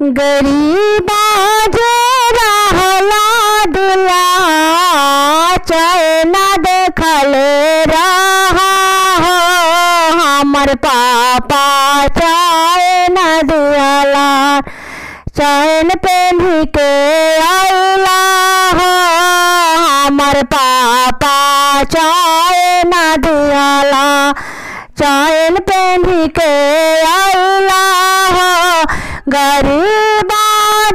गरीबा जे रहला दुला चैन देखल रहा हो हमर पापा चैन दियाला चैन पेन्ही के आइला हो हमर पापा चैन दियाला चैन पेन्ही के आइला हो गरीबा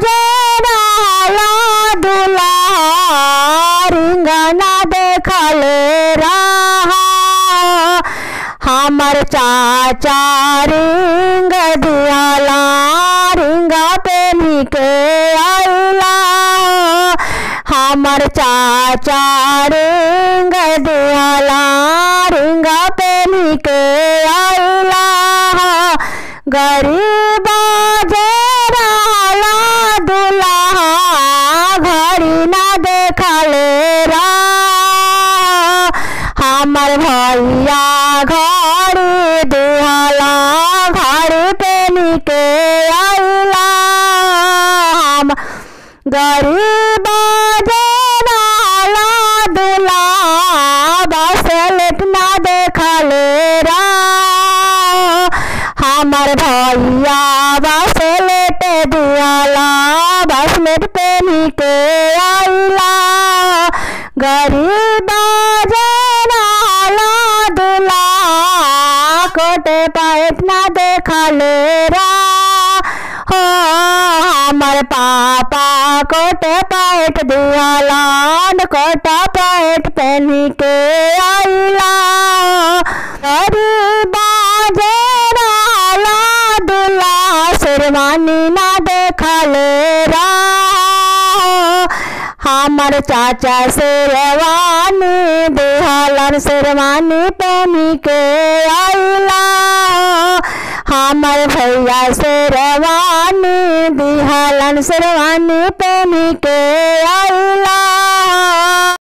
जे रहला दुला रिंगना देखल रहा हमर चाचा रिंग दियाला रिंगा पेन्ही के आइला हमर चाचा रिंग दियाला रिंगा पेन्ही के आइला गरीबा जे रहला दुल्हा घड़ी ना देखल रहा हमर भैया घड़ी दिहला घड़ी पेन्ही के आइला गरीबा जे रहला दुल्हा बसलेट ना देखल रहा हमर भैया बसलेट दियाला बसलेट पेन्ही के आइला गरीबा जे रहला दुल्हा कोटे पैंट ना देखल रहा हो हमर पापा कोटे पैंट दियाला कोटा पैंट पेन्ही के आइला गरीबा जे रहला दुल्हा शेरवानी ना देखल रहा हमर चाचा शेरवानी दिहलन शेरवानी पेन्ही के आइला हमर भैया शेरवानी दिहलन शेरवानी पेन्ही के आइला।